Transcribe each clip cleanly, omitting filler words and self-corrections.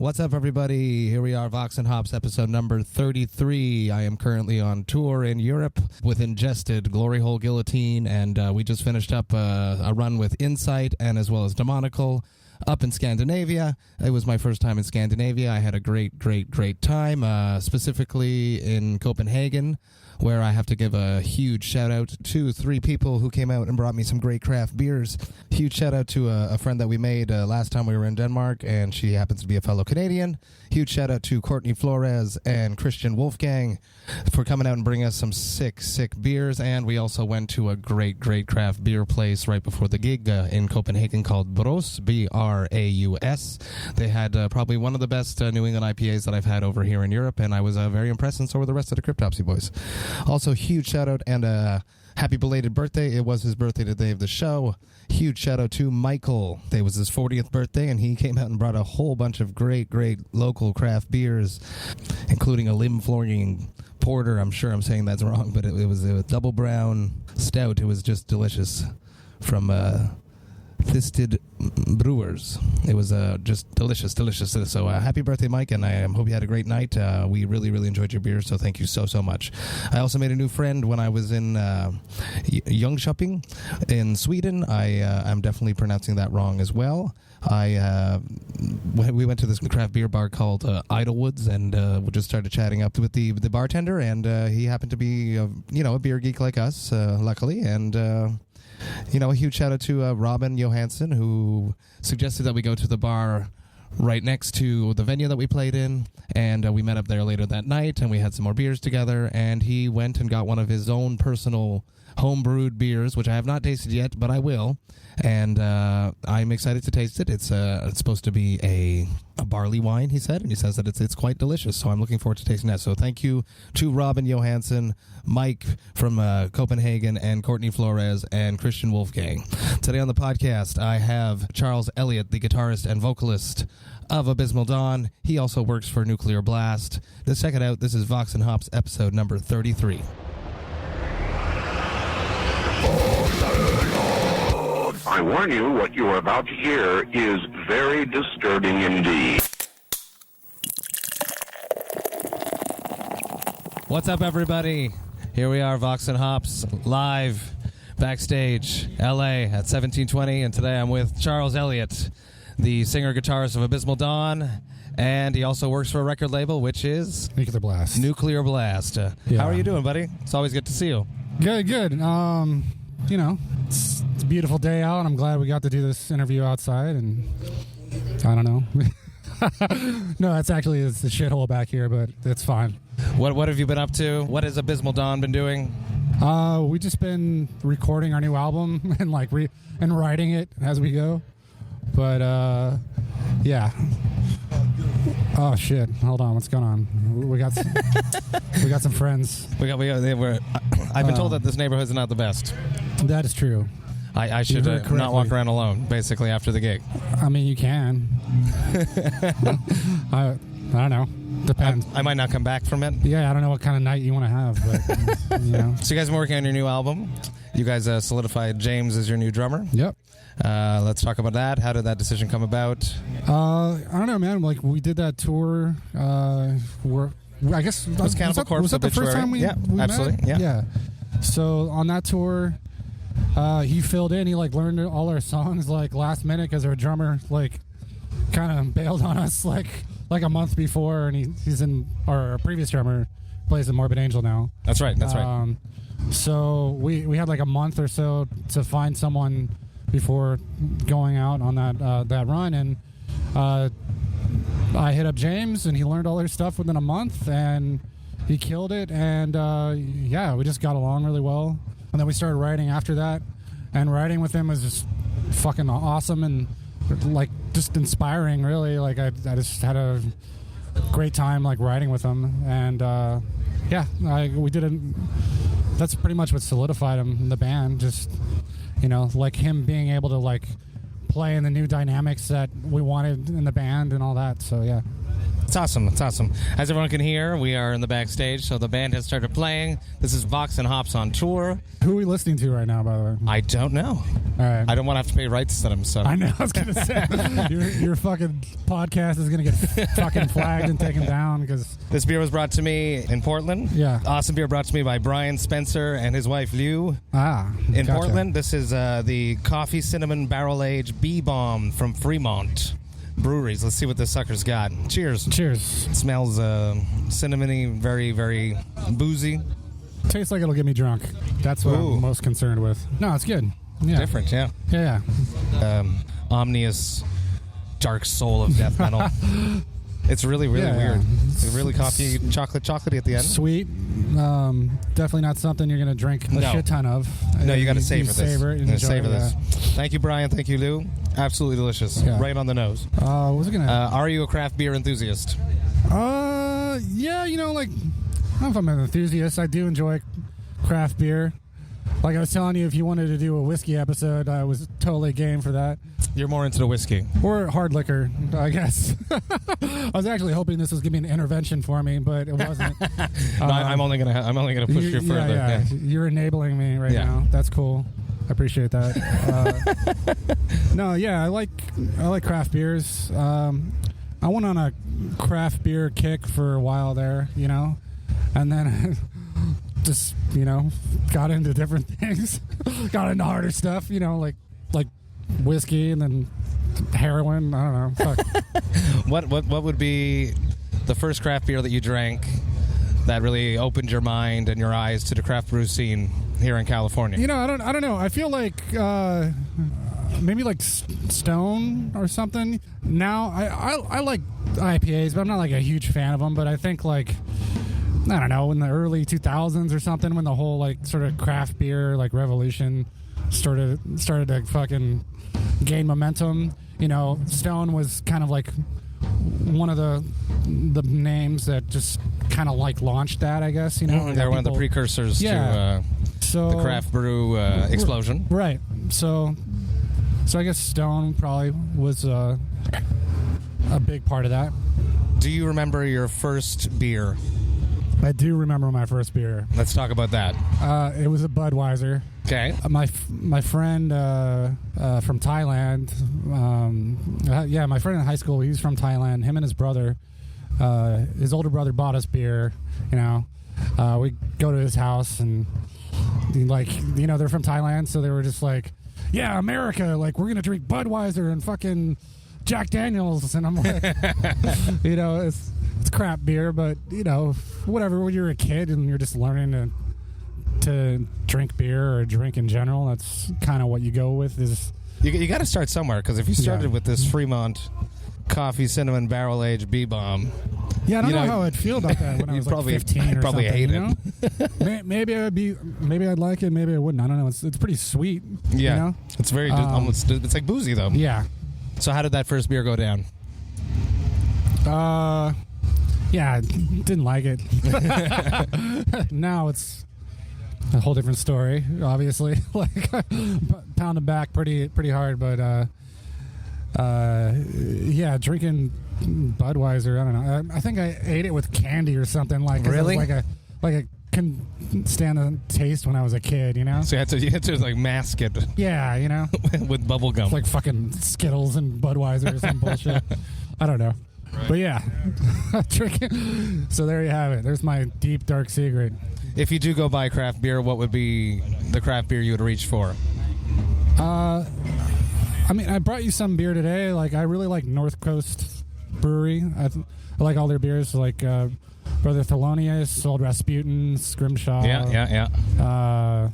What's up, everybody? Here we are, Vox&Hops episode number 33. I am currently on tour in Europe with Ingested, Gloryhole Guillotine, and we just finished up a run with Incite and as well as Demonical up in Scandinavia. It was my first time in Scandinavia. I had a great time, specifically in Copenhagen, where I have to give a huge shout-out to 3 people who came out and brought me some great craft beers. Huge shout-out to a friend that we made last time we were in Denmark, and she happens to be a fellow Canadian. Huge shout-out to Courtney, Flores, and Christian Wolfgang for coming out and bringing us some sick beers. And we also went to a great craft beer place right before the gig in Copenhagen called Brews, B-R-A-U-S. They had probably one of the best New England IPAs that I've had over here in Europe, and I was very impressed, and so were the rest of the Cryptopsy boys. Also, huge shout-out and happy belated birthday. It was his birthday the day of the show. Huge shout-out to Michael. It was his 40th birthday, and he came out and brought a whole bunch of great local craft beers, including a limb-flooring porter. I'm sure I'm saying that's wrong, but it was a double brown stout. It was just delicious from Fisted Brewers. It was just delicious. So happy birthday, Mike, and I hope you had a great night. We really enjoyed your beer, so thank you so much. I also made a new friend when I was in Jönköping in Sweden. I'm definitely pronouncing that wrong as well. We went to this craft beer bar called Idlewoods, and we just started chatting up with the bartender, and he happened to be a beer geek like us, luckily, and a huge shout out to Robin Johansson, who suggested that we go to the bar right next to the venue that we played in, and we met up there later that night, and we had some more beers together, and he went and got one of his own personal home-brewed beers, which I have not tasted yet, but I will, and I'm excited to taste it. It's supposed to be a barley wine, he said, and he says that it's quite delicious, so I'm looking forward to tasting that. So thank you to Robin Johansson, Mike from Copenhagen, and Courtney Flores, and Christian Wolfgang. Today on the podcast, I have Charles Elliott, the guitarist and vocalist of Abysmal Dawn. He also works for Nuclear Blast. Let's check it out. This is Vox&Hops episode number 33. I warn you, what you are about to hear is very disturbing indeed. What's up, everybody? Here we are, Vox&Hops, live backstage, LA at 1720, and today I'm with Charles Elliott, the singer-guitarist of Abysmal Dawn, and he also works for a record label, which is Nuclear Blast. Nuclear Blast. How are you doing, buddy? It's always good to see you. Good. It's a beautiful day out, and I'm glad we got to do this interview outside, and I don't know. No, it's a shithole back here, but it's fine. What have you been up to? What has Abysmal Dawn been doing? We just been recording our new album and writing it as we go. But yeah. Oh shit! Hold on, what's going on? We got some friends. I've been told that this neighborhood is not the best. That is true. I should not walk around alone, basically, after the gig. I mean, you can. I don't know. Depends. I might not come back from it. Yeah, I don't know what kind of night you want to have, but So you guys have been working on your new album. You guys solidified James as your new drummer. Yep. Let's talk about that. How did that decision come about? I don't know, man. We did that tour. I guess was Cannibal Corpse was that the first time we absolutely met? Yeah. So on that tour, he filled in. He learned all our songs last minute because our drummer kind of bailed on us like a month before, and he's in our previous drummer plays in Morbid Angel now. That's right. So we had a month or so to find someone before going out on that run, and I hit up James, and he learned all their stuff within a month, and he killed it, and we just got along really well. And then we started writing after that, and writing with him was just fucking awesome and just inspiring, really. I just had a great time writing with him, and we did it. That's pretty much what solidified him in the band. Just him being able to play in the new dynamics that we wanted in the band and all that. So yeah. It's awesome. It's awesome. As everyone can hear, we are in the backstage, so the band has started playing. This is Vox&Hops on tour. Who are we listening to right now, by the way? I don't know. All right. I don't want to have to pay rights to them, so. I know. I was going to say, your fucking podcast is going to get fucking flagged and taken down because... This beer was brought to me in Portland. Yeah. Awesome beer brought to me by Brian Spencer and his wife, Liu. In Portland. This is the Coffee Cinnamon Barrel Aged B-Bomb from Fremont Breweries. Let's see what this sucker's got. Cheers. Cheers. It smells cinnamony, very, very boozy. Tastes like it'll get me drunk. That's what I'm most concerned with. No, it's good. Yeah. Different, yeah. Yeah. Omnious dark soul of death metal. It's really, really weird. It's really chocolatey at the end. Sweet. Definitely not something you're going to drink a shit ton of. No, you got to savor this. Savor it and enjoy this. Thank you, Brian. Thank you, Lou. Absolutely delicious. Yeah. Right on the nose. What was it gonna? Are you a craft beer enthusiast? Yeah, you know, like, I don't know if I'm an enthusiast. I do enjoy craft beer. Like I was telling you, if you wanted to do a whiskey episode, I was totally game for that. You're more into the whiskey. Or hard liquor, I guess. I was actually hoping this was going to be an intervention for me, but it wasn't. No, I'm only gonna push you further. Yeah. You're enabling me right now. That's cool. I appreciate that. No, yeah, I like craft beers. I went on a craft beer kick for a while there, you know, and then just, you know, got into different things. Got into harder stuff, you know, like whiskey and then heroin. I don't know. Fuck. What would be the first craft beer that you drank that really opened your mind and your eyes to the craft brew scene here in California? You know, I don't know. I feel like maybe like Stone or something. Now I like IPAs, but I'm not like a huge fan of them. But I think like, I don't know, in the early 2000s or something, when the whole like sort of craft beer like revolution started to fucking gain momentum. You know, Stone was kind of like one of the names that just kind of like launched that, I guess. You know, they're one of the precursors to the craft brew explosion. Right. So I guess Stone probably was a big part of that. Do you remember your first beer? I do remember my first beer. Let's talk about that. It was a Budweiser. Okay. My friend from Thailand. My friend in high school. He's from Thailand. Him and his brother. His older brother bought us beer. You know, we go to his house and like, you know, they're from Thailand, so they were just like, yeah, America, like we're gonna drink Budweiser and fucking Jack Daniels, and I'm like, you know, it's crap beer, but you know, whatever. When you're a kid and you're just learning to drink beer or drink in general, that's kind of what you go with. Is you got to start somewhere, because if you started with this Fremont Coffee Cinnamon Barrel Aged B-Bomb, I don't know how I'd feel about that when I was probably, like 15 or probably something. hate you know? Maybe I'd like it, maybe I wouldn't. I don't know. It's pretty sweet. Yeah, you know? It's very almost. It's like boozy though. Yeah. So how did that first beer go down? Yeah, didn't like it. Now it's a whole different story, obviously. Like pounding back pretty hard, but drinking Budweiser, I don't know. I think I ate it with candy or something, like really, like I couldn't stand the taste when I was a kid, you know. So you had to like mask it. Yeah, you know, with bubble gum, like fucking Skittles and Budweiser or some bullshit. I don't know. Right. But yeah, drinking. So there you have it. There's my deep, dark secret. If you do go buy craft beer, what would be the craft beer you would reach for? I mean, I brought you some beer today. Like, I really like North Coast Brewery. I like all their beers, like Brother Thelonious, Old Rasputin, Scrimshaw. Yeah. I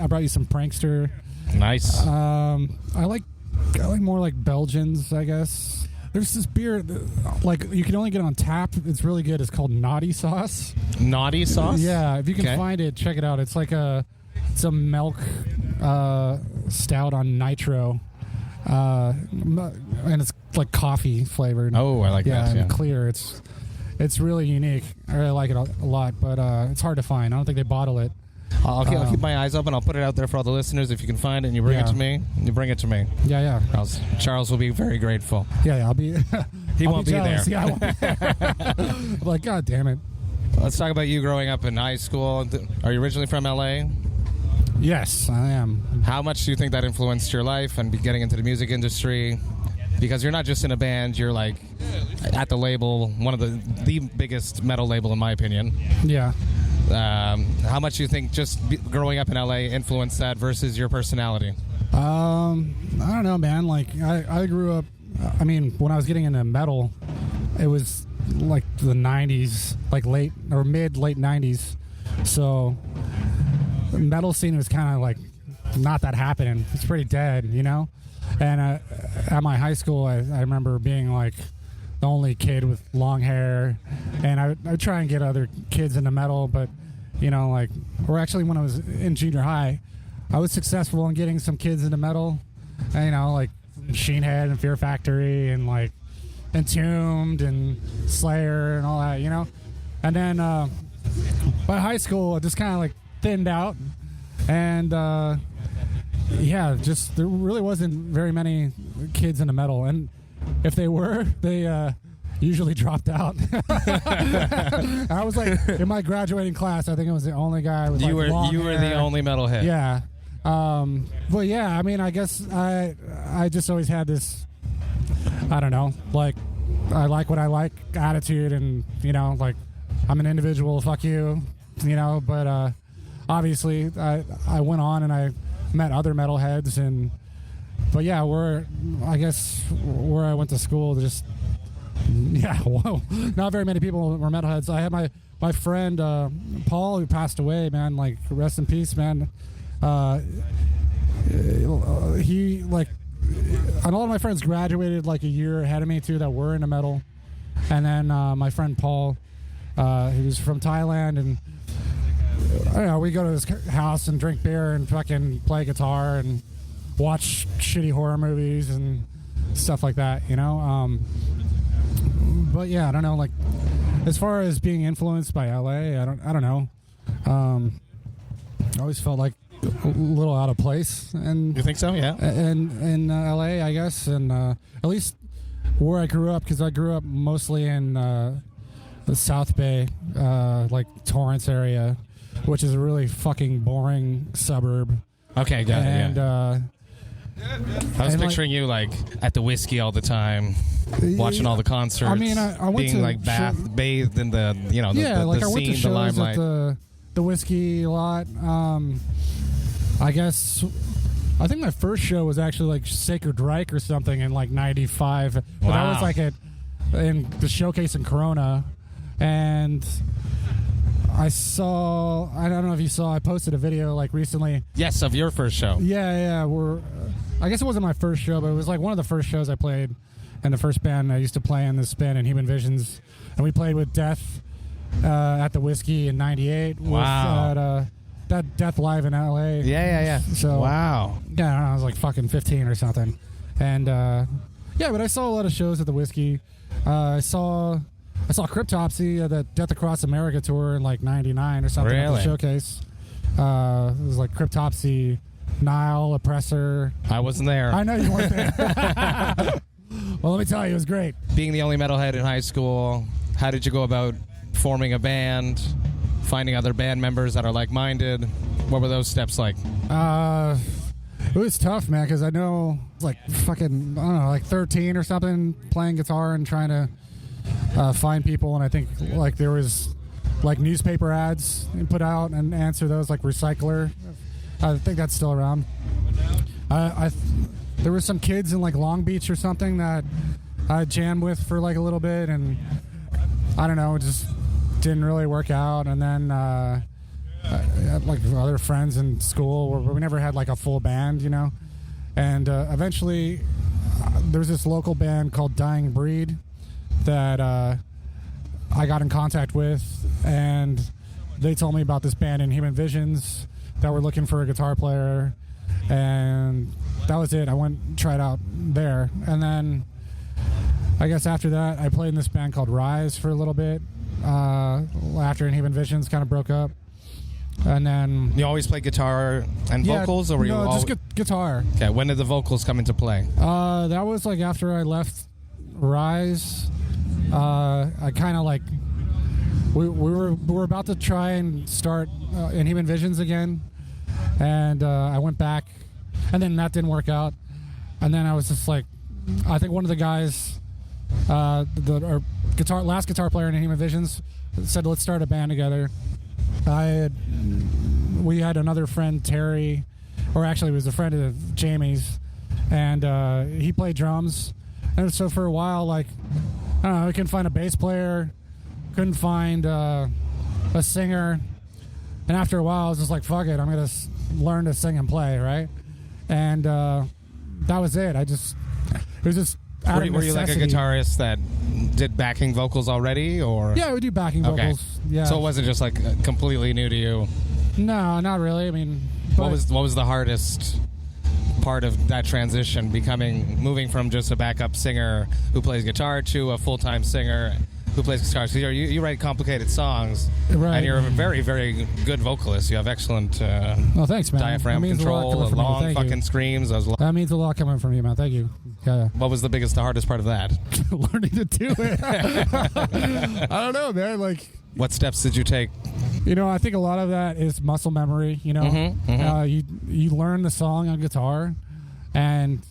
brought you some Prankster. Nice. I like more like Belgians, I guess. There's this beer that, like, you can only get on tap. It's really good. It's called Naughty Sauce. Naughty Sauce? Yeah, if you can find it, check it out. It's like it's a milk stout on nitro. And it's like coffee flavored. Oh, I like that. And clear. It's really unique. I really like it a lot, but it's hard to find. I don't think they bottle it. I'll keep my eyes open. I'll put it out there for all the listeners. If you can find it and you bring it to me, you bring it to me. Yeah. Charles will be very grateful. Yeah, I'll be He I'll won't be jealous. there. Yeah, I won't be there. I'm like, God damn it. Let's talk about you growing up in high school. Are you originally from L.A.? Yes, I am. How much do you think that influenced your life and getting into the music industry? Because you're not just in a band, you're like at the label, one of the biggest metal label in my opinion. Yeah. How much do you think just growing up in LA influenced that versus your personality? I don't know, man. Like I grew up, I mean, when I was getting into metal, it was like the 90s, like late 90s. So the metal scene was kind of like not that happening. It's pretty dead, you know? And at my high school, I remember being like the only kid with long hair, and I would try and get other kids into metal, but you know, like, or actually when I was in junior high, I was successful in getting some kids into metal, and, you know, like Machine Head and Fear Factory and like Entombed and Slayer and all that, you know. And then by high school, I just kind of like thinned out, and yeah, just there really wasn't very many kids into metal, and if they were, they usually dropped out. I was like, in my graduating class, I think I was the only guy with you like long were hair. the only metalhead. Yeah. But yeah, I mean, I guess I just always had this, I don't know, like, I like what I like attitude, and, you know, like, I'm an individual, fuck you, you know, but obviously I went on and I met other metalheads, but yeah, I guess where I went to school, just, yeah, whoa, not very many people were metalheads. I had my friend Paul, who passed away, man, like, rest in peace, man. He, like, and all of my friends graduated like a year ahead of me too that were into metal, and then my friend Paul, he was from Thailand, and I don't know, we go to his house and drink beer and fucking play guitar and watch shitty horror movies and stuff like that, you know. But yeah, I don't know, like, as far as being influenced by LA, I don't know. I always felt like a little out of place, and You think so? Yeah. in LA, I guess, and at least where I grew up, because I grew up mostly in the South Bay, like Torrance area, which is a really fucking boring suburb. Okay, got it. And Yeah. I was and, picturing you like at the whiskey all the time, watching all the concerts. I mean, I went being to like bathed in the, you know, the like I scene, went to the shows limelight. at the whiskey a lot. I guess I think my first show was actually like Sacred Reich or something in like '95, but that Wow. was like in the showcase in Corona, and I don't know if you saw, I posted a video like recently. Yes, of your first show. Yeah, I guess it wasn't my first show, but it was like one of the first shows I played, and the first band I used to play in this band in Human Visions, and we played with Death at the Whiskey in '98. Wow. That Death Live in LA. Yeah. So Wow. yeah, I don't know, I was like fucking 15 or something, and yeah, but I saw a lot of shows at the Whiskey. I saw Cryptopsy at the Death Across America tour in like '99 or something at the Really? showcase. It was like Cryptopsy, Nile, Oppressor. I wasn't there. I know you weren't there. Well, let me tell you, it was great. Being the only metalhead in high school, how did you go about forming a band, finding other band members that are like-minded? What were those steps like? It was tough, man, because I know, like, fucking, I don't know, like 13 or something, playing guitar and trying to find people, and I think, like, there was, like, newspaper ads you put out and answer those, like Recycler. I think that's still around. There were some kids in, like, Long Beach or something that I jammed with for, like, a little bit, and I don't know, it just didn't really work out, and then I had, like, other friends in school where we never had, like, a full band, you know, and eventually there's this local band called Dying Breed that I got in contact with, and they told me about this band in Human Visions that were looking for a guitar player, and that was it. I went and tried out there, and then I guess after that I played in this band called Rise for a little bit after Human Visions kind of broke up, and then You always play guitar and vocals, or were you just guitar. Okay, when did the vocals come into play? That was like after I left Rise, I kind of like we were about to try and start Inhuman Visions again, and I went back, and then that didn't work out, and then I was just like, I think one of the guys, our last guitar player in Inhuman Visions, said let's start a band together. We had another friend, Terry, or actually it was a friend of Jamie's, and he played drums. And so for a while, like, I don't know, we couldn't find a bass player, couldn't find a singer. And after a while, I was just like, fuck it, I'm going to learn to sing and play, right? And that was it. It was just out of Were you like a necessity. guitarist that did backing vocals already, or? Yeah, we do backing vocals. Yeah. So it wasn't just like completely new to you. No, not really. I mean, What was the hardest part of that transition, moving from just a backup singer who plays guitar to a full-time singer who plays guitar? So you write complicated songs, right? And you're a very, very good vocalist. You have excellent well, thanks, man. diaphragm control, long fucking screams. That means a lot coming from you, man. Thank you. Yeah. What was the hardest part of that? Learning to do it. I don't know, man. Like, what steps did you take? I think a lot of that is muscle memory. You learn the song on guitar, and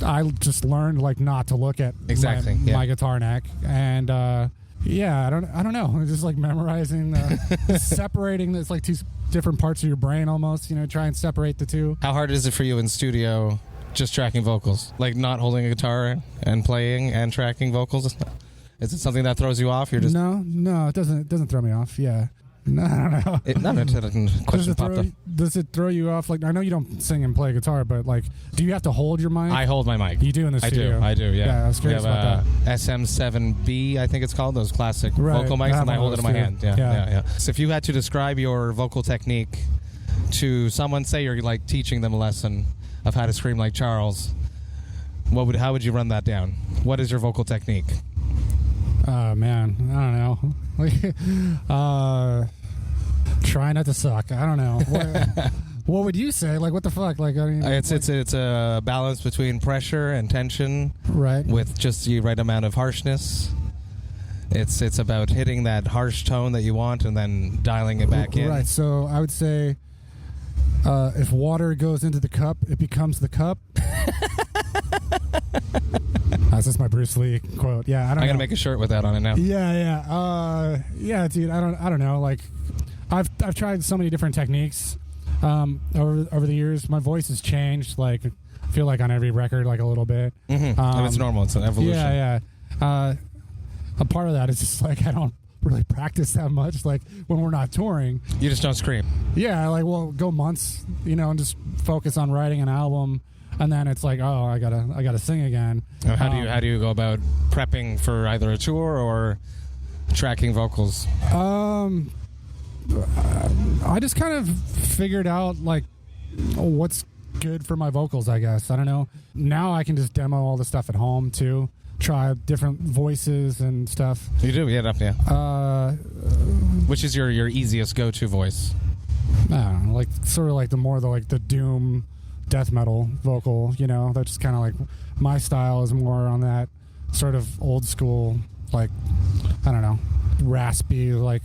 I just learned like not to look at my guitar neck, and I don't know. It's just like memorizing, separating. It's like two different parts of your brain almost. Try and separate the two. How hard is it for you in studio, just tracking vocals, like not holding a guitar and playing and tracking vocals? Is it something that throws you off? You're just no, it doesn't. It doesn't throw me off. Yeah, no, I don't know. Does it throw you off? Like, I know you don't sing and play guitar, but like, do you have to hold your mic? I hold my mic. You do in the studio. I do. Yeah. I was curious about that. SM7B, I think it's called, those classic vocal mics, and I hold it in my hand. Yeah. So if you had to describe your vocal technique to someone, say you're like teaching them a lesson of how to scream like Charles, how would you run that down? What is your vocal technique? Man, I don't know. Try not to suck. I don't know. What would you say? Like, what the fuck? Like, I mean, it's a balance between pressure and tension, right? With just the right amount of harshness. It's about hitting that harsh tone that you want and then dialing it back in. Right. So I would say, if water goes into the cup, it becomes the cup. That's just my Bruce Lee quote. Yeah, I'm gonna make a shirt with that on it now. Yeah, dude. I don't know. Like, I've tried so many different techniques over the years. My voice has changed. Like, I feel like on every record, like a little bit. Mm-hmm. And it's normal. It's an evolution. Yeah. A part of that is just like I don't really practice that much. Like when we're not touring, you just don't scream. Yeah, like we'll go months, and just focus on writing an album. And then it's like, oh, I gotta sing again. How do you go about prepping for either a tour or tracking vocals? I just kind of figured out like what's good for my vocals, I guess. I don't know. Now I can just demo all the stuff at home too. Try different voices and stuff. You do, yeah. Which is your easiest go-to voice? I don't know, like sort of like the doom death metal vocal, that's just kind of like my style is more on that sort of old school, like, I don't know, raspy, like,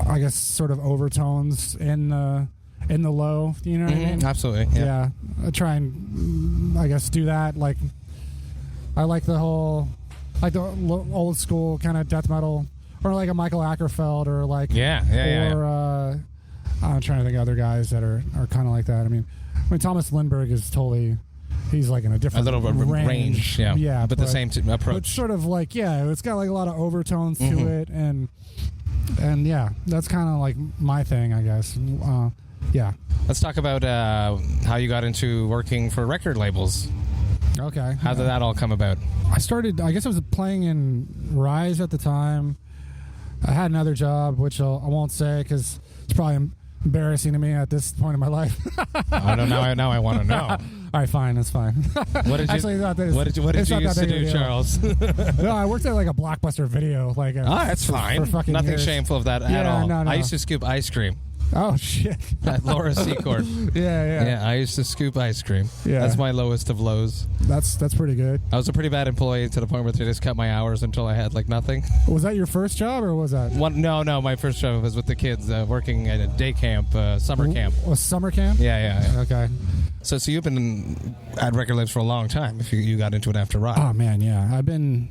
I guess sort of overtones in the low, you know what I mean? Absolutely. Yeah. I try and, I guess, do that. Like, I like the whole, like the old school kind of death metal, or like a Michael Ackerfeld, or like, I'm trying to think of other guys that are kind of like that. I mean, Thomas Lindbergh is totally, he's like in a different range. Yeah, but the same approach. It's sort of like, it's got like a lot of overtones to it, and yeah, that's kind of like my thing, I guess. Yeah. Let's talk about how you got into working for record labels. Okay. How did that all come about? I guess I was playing in Rise at the time. I had another job, which I won't say because it's probably embarrassing to me at this point in my life. I don't know. Now I want to know. All right, fine. That's fine. What did you used to do, Charles? No, I worked at like a Blockbuster video. Like, that's fine. For fucking Nothing years. shameful of that at all. No. I used to scoop ice cream. Oh shit! At Laura Secord. Yeah. I used to scoop ice cream. Yeah. That's my lowest of lows. That's pretty good. I was a pretty bad employee to the point where they just cut my hours until I had like nothing. Was that your first job, or was that? No. My first job was with the kids working at a day camp, summer camp. A summer camp? Yeah. Okay. So you've been at record labels for a long time. If you got into it after rock. Oh man, yeah. I've been,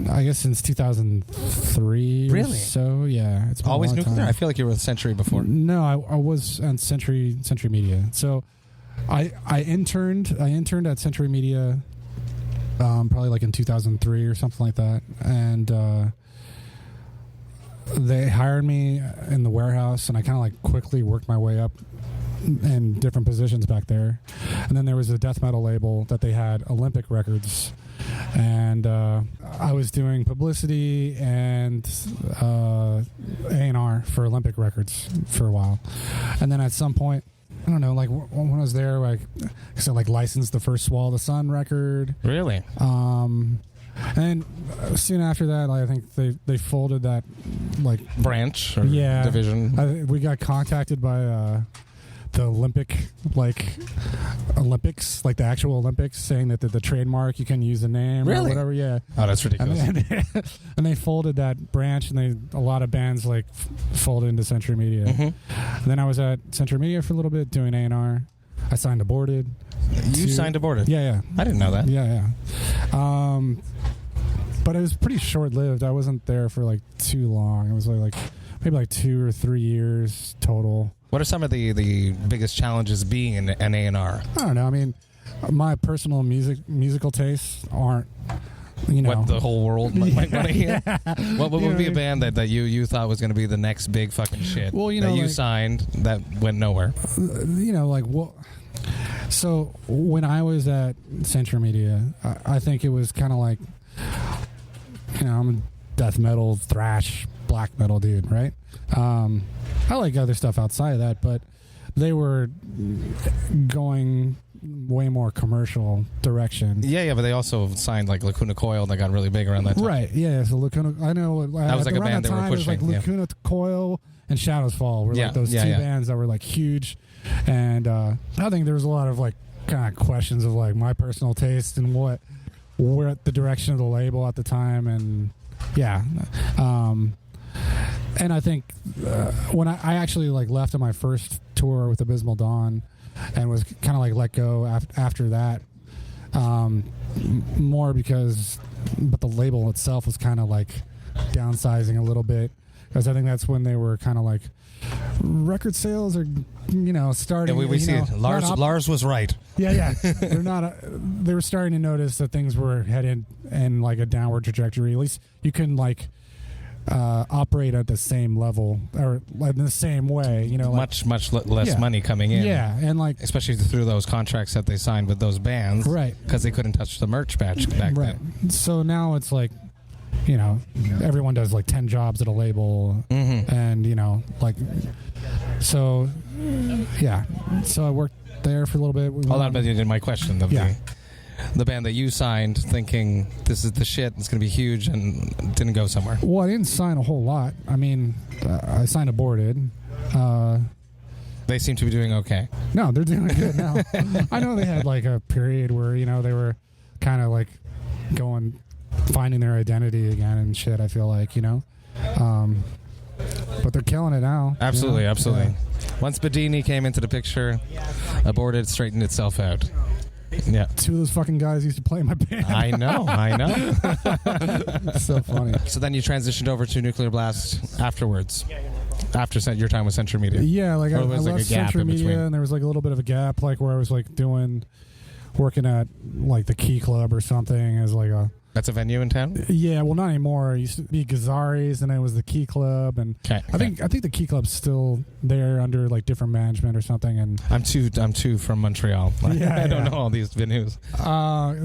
I guess, since 2003. Really? Or so yeah. It's been Always a long Nuclear? time. I feel like you were with Century before. No, I was on Century Media. So I interned at Century Media, probably like in 2003 or something like that, and they hired me in the warehouse, and I kind of like quickly worked my way up in different positions back there. And then there was a death metal label that they had, Olympic Records, and I was doing publicity and A&R for Olympic Records for a while. And then at some point, I don't know, like when I was there, like I like licensed the first Swallow the Sun record. Really? And soon after that, I think they folded that like branch or division. We got contacted by the Olympics, like the actual Olympics, saying that the trademark, you can use the name or whatever. Yeah. Oh, that's ridiculous. And they folded that branch, and a lot of bands like folded into Century Media. Mm-hmm. And then I was at Century Media for a little bit doing A&R. I signed Aborted. You signed Aborted? Yeah. I didn't know that. Yeah. But it was pretty short-lived. I wasn't there for like too long. It was maybe like 2 or 3 years total. What are some of the biggest challenges being an A&R? I don't know. I mean, my personal musical tastes aren't, what the whole world might want to hear. What would be a band that you thought was going to be the next big fucking shit? Well, that you signed that went nowhere. So when I was at Century Media, I think it was kind of like, I'm a death metal, thrash, black metal dude, right? I like other stuff outside of that, but they were going way more commercial direction. Yeah, but they also signed like Lacuna Coil that got really big around that time. Right, yeah. So Lacuna, I know that was like a band they were pushing. It was like Lacuna Coil and Shadows Fall were like those two bands that were like huge. And I think there was a lot of like kind of questions of like my personal taste and what the direction of the label at the time, and and I think when I actually like left on my first tour with Abysmal Dawn and was kind of like let go after that, more but the label itself was kind of like downsizing a little bit, because I think that's when they were kind of like, record sales are starting. Yeah, we see it. Lars was right. Yeah. They're not. They were starting to notice that things were headed in like a downward trajectory. At least you can like operate at the same level or like in the same way. Much less money coming in. Yeah, and like especially through those contracts that they signed with those bands, right? Because they couldn't touch the merch batch back then. So now it's like, everyone does like 10 jobs at a label, and like, so yeah. So I worked there for a little bit. Hold on, but you did my question. The band that you signed thinking this is the shit, it's going to be huge, and didn't go somewhere. Well, I didn't sign a whole lot. I mean, I signed Aborted. They seem to be doing okay. No, they're doing good now. I know they had like a period where, they were kind of like finding their identity again and shit, I feel like, but they're killing it now. Absolutely. Yeah. Once Bedini came into the picture, Aborted straightened itself out. Yeah. 2 of those fucking guys used to play in my band. I know. So funny. So then you transitioned over to Nuclear Blast afterwards, after your time with Century Media. Yeah, like I like left a gap Century in Media, between. and there was like a little bit of a gap, like where I was like working at like the Key Club or something as like a... That's a venue in town? Yeah, well, not anymore. It used to be Gazzari's, and then it was the Key Club, and okay. I think the Key Club's still there under like different management or something. And I'm too from Montreal. I don't know all these venues.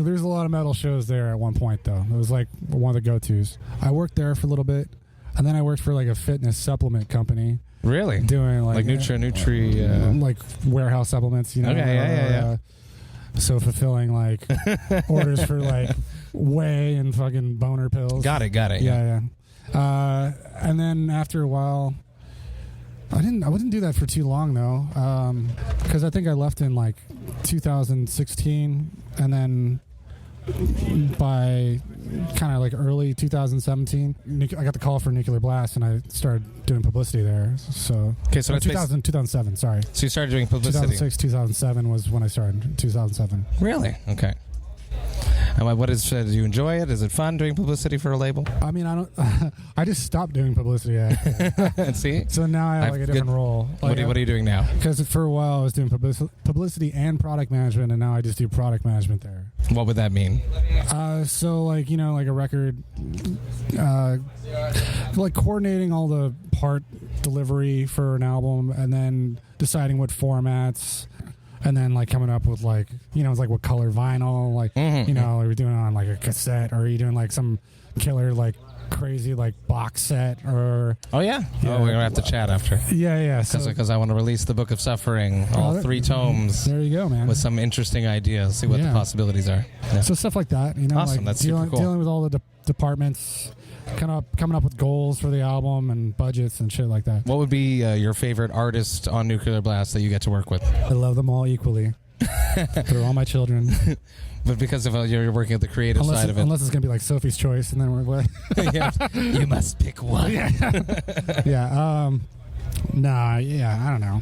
There's a lot of metal shows there at one point, though. It was like one of the go-tos. I worked there for a little bit, and then I worked for like a fitness supplement company. Really? Doing like Nutri. Like warehouse supplements, Okay, yeah. So fulfilling like orders for like whey and fucking boner pills. Got it. Yeah. And then after a while, I wouldn't do that for too long though, because I think I left in like 2016, and then by kind of like early 2017, I got the call for Nuclear Blast, and I started doing publicity there. So Okay, so that's 2007. Sorry, So you started doing publicity. 2006, 2007 was when I started. 2007. Really? Okay. And what is? Do you enjoy it? Is it fun doing publicity for a label? I mean, I don't. I just stopped doing publicity. Actually. See. So now I have like a different role. What are you doing now? Because for a while I was doing publicity and product management, and now I just do product management there. What would that mean? So like like a record, like coordinating all the part delivery for an album, and then deciding what formats. And then, like, coming up with, like, it's like what color vinyl, like, are we doing it on, like, a cassette, or are you doing, like, some killer, like, crazy, like, box set, or... Oh, yeah? Oh, we're going to have to chat after. Yeah. Because I want to release the Book of Suffering, all 3 tomes. There you go, man. With some interesting ideas, see what the possibilities are. Yeah. So stuff like that, Awesome, like that's super cool. Dealing with all the departments... coming up with goals for the album and budgets and shit like that. What would be your favorite artist on Nuclear Blast that you get to work with? I love them all equally. They're all my children. But because of you're working at the creative side of it. Unless it's going to be like Sophie's Choice, and then we're you must pick one. Yeah. I don't know.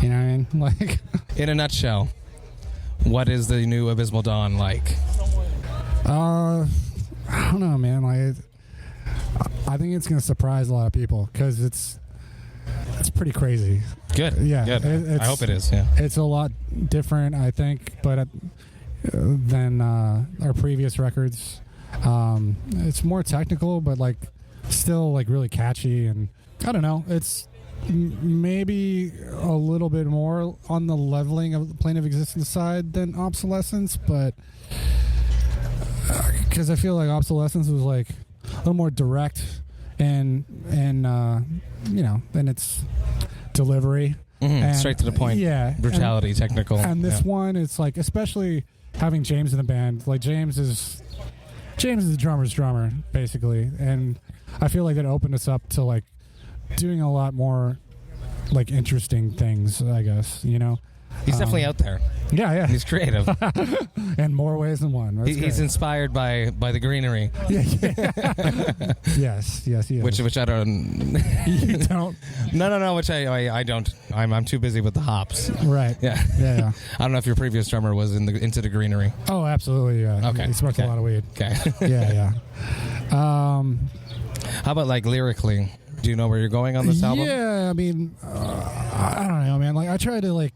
You know what I mean? Like, in a nutshell, what is the new Abysmal Dawn like? I don't know, man. Like, I think it's going to surprise a lot of people because it's pretty crazy. Good. Yeah. Good. I hope it is. Yeah. It's a lot different, I think, but than our previous records. It's more technical, but like still like really catchy, and I don't know. It's maybe a little bit more on the leveling of the plane of existence side than Obsolescence, but because I feel like Obsolescence was like a little more direct and in its delivery. And straight to the point. Yeah. Brutality, technical. And this one, it's like, especially having James in the band, like James is the drummer's drummer, basically. And I feel like that opened us up to like doing a lot more like interesting things, I guess, He's definitely out there. Yeah. He's creative. In more ways than one. He's inspired by the greenery. Yeah. Yes, he is. Which I don't... You don't? No, which I don't. I'm too busy with the hops. Right. Yeah. Yeah. I don't know if your previous drummer was into the greenery. Oh, absolutely, yeah. Okay. He smoked a lot of weed. Okay. Yeah. How about, like, lyrically? Do you know where you're going on this album? Yeah, I mean, I don't know, man. Like, I tried to, like,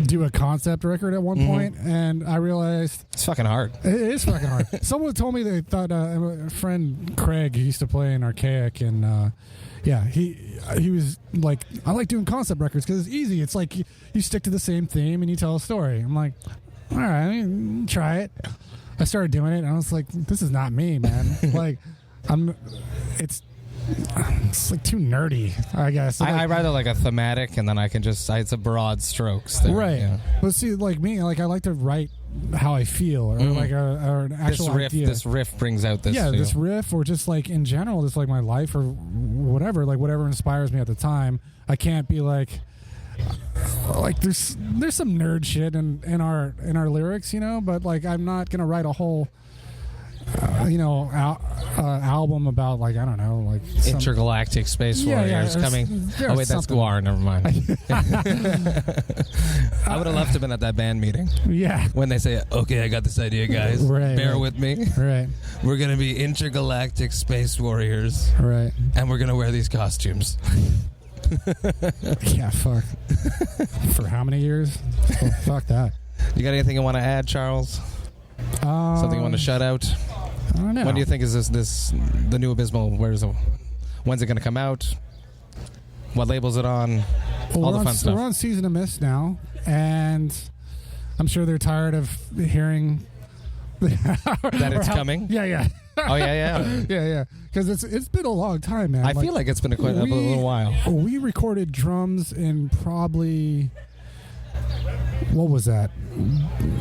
do a concept record at one point, and I realized... It's fucking hard. It is fucking hard. Someone told me they thought... a friend, Craig, who used to play in Archaic, and... he was like, I like doing concept records because it's easy. It's like you stick to the same theme and you tell a story. I'm like, all right, try it. I started doing it, and I was like, this is not me, man. Like, it's like too nerdy, I guess. Like, I rather like a thematic, and then I can just... It's a broad strokes. There, right. Yeah. But see, like me, like I like to write how I feel, or like or an actual idea. This riff brings out this. Yeah, feel. this riff, or just like in general, just like my life or whatever, like whatever inspires me at the time. I can't be like there's some nerd shit in our lyrics, but like I'm not gonna write a whole album about like, I don't know, like intergalactic space warriors coming. Oh wait, that's Guar. Never mind. I would have loved to have been at that band meeting. Yeah. When they say, "Okay, I got this idea, guys. Bear with me. Right. We're gonna be intergalactic space warriors. Right. And we're gonna wear these costumes." Yeah. Fuck. For how many years? Oh, fuck that. You got anything you want to add, Charles? Something you want to shout out? I don't know. When do you think is this the new Abysmal? When's it going to come out? What label's it on? All the fun stuff. We're on Season of Mist now, and I'm sure they're tired of hearing that it's coming. Yeah. Oh yeah. Yeah. Because it's been a long time, man. I feel like it's been a little while. We recorded drums in probably, what was that?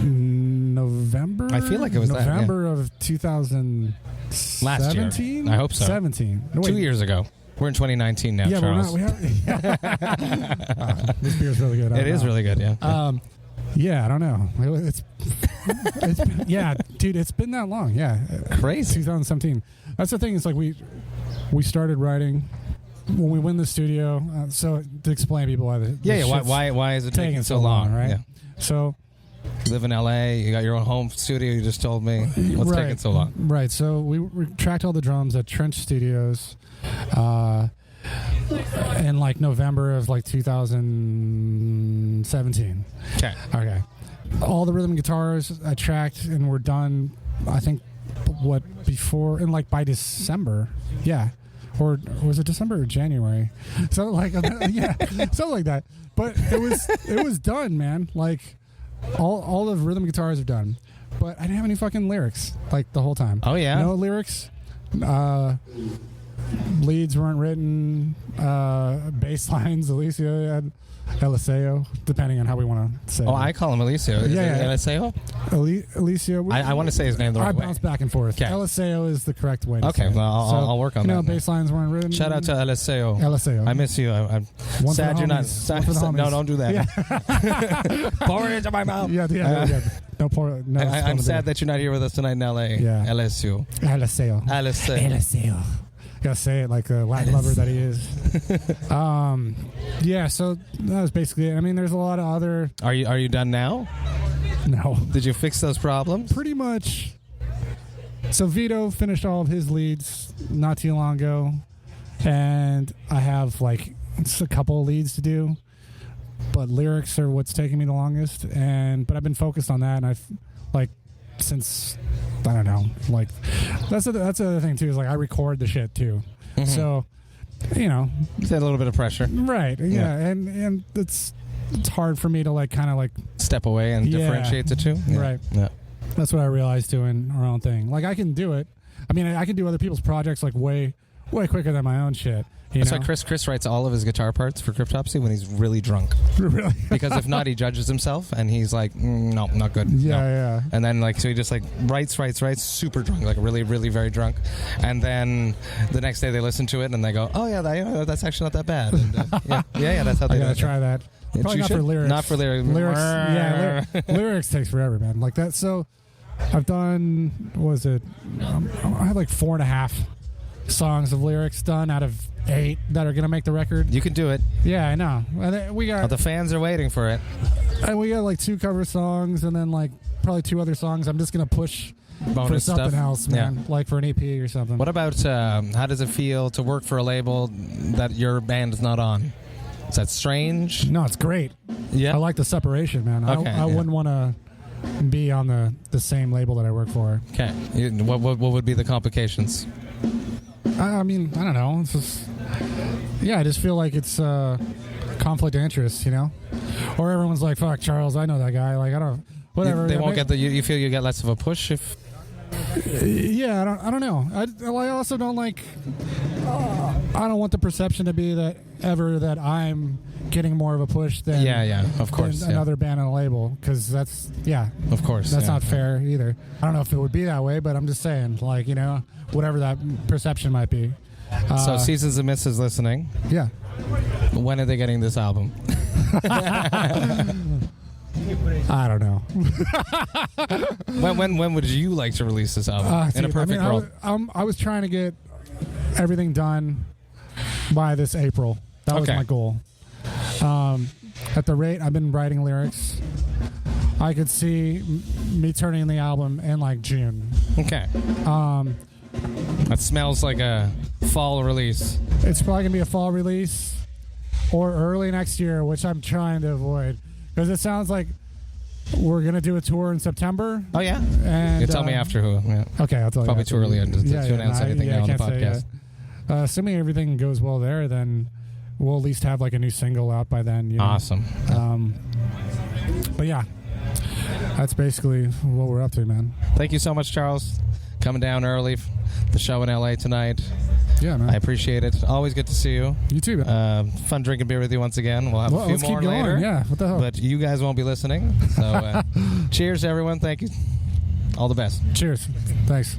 November? I feel like it was November of 2017. Last year. I hope so. 17. No, wait. 2 years ago. We're in 2019 now, Yeah, Charles. This beer's really good. It is really good, yeah. Yeah, I don't know. It's yeah, dude, it's been that long. Yeah, Crazy. 2017. That's the thing. It's like we started writing when we went in the studio. So to explain people why why is it taking so long? right? Yeah. So You live in LA. You got your own home studio. You just told me. What's taking so long? Right. So we tracked all the drums at Trench Studios. In like November of like 2017. Okay. All the rhythm guitars I tracked and were done, I think, before, and like by December. Yeah. Or was it December or January? So like, yeah, something like that. But it was done, man. Like all the rhythm guitars are done. But I didn't have any fucking lyrics like the whole time. Oh, yeah? No lyrics. Leads weren't written. Bass lines, Alicia had Eliseo, depending on how we want to say it. I call him Eliseo. Is it Eliseo? Eliseo. I want to say his name the right way. I bounce back and forth. Okay. Eliseo is the correct way to say it. Well, I'll work on that. Bass lines weren't written. Shout out to Eliseo. Eliseo. I miss you. I'm sad you're not. No, don't do that. Yeah. Pour it into my mouth. Yeah. No, pour. No, I'm sad that you're not here with us tonight in LA. Yeah. Eliseo. Eliseo. Gotta say it like a Latin lover that he is. Yeah, so that was basically it. I mean, there's a lot of other... Are you done now? No. Did you fix those problems? Pretty much. So Vito finished all of his leads not too long ago, and I have like a couple of leads to do, but lyrics are what's taking me the longest. But I've been focused on that, and I've like since... I don't know. Like that's the other thing too. Is like I record the shit too, so you had a little bit of pressure, right? Yeah. And it's hard for me to like kind of like step away and differentiate the two, right? Yeah, that's what I realized doing our own thing. Like I can do it. I mean, I can do other people's projects like way quicker than my own shit. That's why Chris writes all of his guitar parts for Cryptopsy when he's really drunk. Really? Because if not, he judges himself and he's like, no, not good. Yeah. And then so he just like writes, super drunk, like really, really very drunk. And then the next day they listen to it and they go, oh yeah, that's actually not that bad. And, yeah, that's how they do it. I gotta try that. Probably not for lyrics. Not for lyrics. Lyrics takes forever, man. Like that. So I've done, what was it? I had like 4.5 songs of lyrics done out of 8 that are going to make the record. You can do it. Yeah, I know. We got the fans are waiting for it. And we got like 2 cover songs and then like probably 2 other songs. I'm just going to push bonus for something stuff. else, man. Like for an EP or something. What about how does it feel to work for a label that your band is not on? Is that strange? No, it's great. Yeah. I like the separation, man. Okay, I wouldn't want to be on the same label that I work for. Okay. What would be the complications? I mean, I don't know. It's just, I just feel like it's conflict of interest, Or everyone's like, fuck, Charles, I know that guy. Like, I don't, whatever. They won't get you feel you get less of a push if... Yeah, I don't know. I also don't like, I don't want the perception to be that I'm getting more of a push than of course another band on a label, because that's of course that's not fair either. I don't know if it would be that way, but I'm just saying, like, whatever that perception might be. So Seasons of Mist is listening. Yeah. When are they getting this album? I don't know. When would you like to release this album in a perfect world? I was trying to get everything done by this April. That was my goal. At the rate I've been writing lyrics, I could see me turning the album in like June. Okay. That smells like a fall release. It's probably gonna be a fall release or early next year, which I'm trying to avoid, because it sounds like we're gonna do a tour in September. Oh yeah. And you tell me after who. Yeah. Okay, I'll tell you. Probably too early to announce anything now on the podcast. Assuming everything goes well there, then we'll at least have like a new single out by then. Awesome. But yeah, that's basically what we're up to, man. Thank you so much, Charles, coming down early. The show in LA tonight. Yeah, man. I appreciate it. Always good to see you. You too, man. Fun drinking beer with you once again. We'll have a few more later. Yeah, what the hell? But you guys won't be listening. So cheers, everyone. Thank you. All the best. Cheers. Thanks.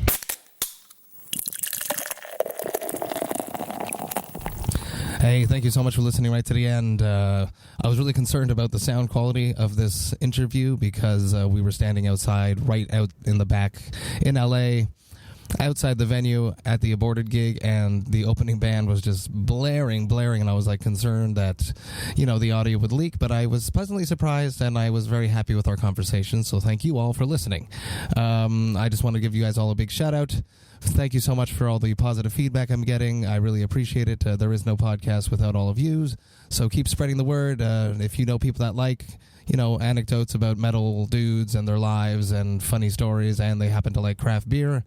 Hey, thank you so much for listening right to the end. I was really concerned about the sound quality of this interview because we were standing outside, right out in the back in L.A., outside the venue at the aborted gig, and the opening band was just blaring, and I was like concerned that, the audio would leak, but I was pleasantly surprised, and I was very happy with our conversation, so thank you all for listening. I just want to give you guys all a big shout out. Thank you so much for all the positive feedback I'm getting. I really appreciate it. There is no podcast without all of yous, so keep spreading the word. If you know people that like anecdotes about metal dudes and their lives and funny stories, and they happen to like craft beer,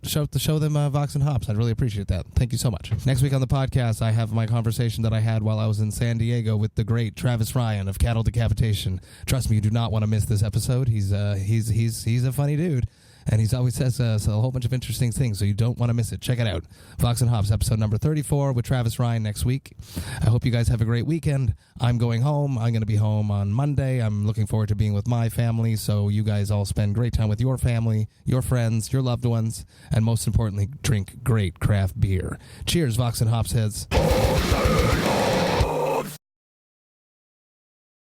show them Vox and Hops. I'd really appreciate that. Thank you so much. Next week on the podcast, I have my conversation that I had while I was in San Diego with the great Travis Ryan of Cattle Decapitation. Trust me, you do not want to miss this episode. He's a funny dude. And he always says a whole bunch of interesting things, so you don't want to miss it. Check it out. Vox and Hops, episode number 34 with Travis Ryan next week. I hope you guys have a great weekend. I'm going home. I'm going to be home on Monday. I'm looking forward to being with my family, so you guys all spend great time with your family, your friends, your loved ones, and most importantly, drink great craft beer. Cheers, Vox and Hops Heads.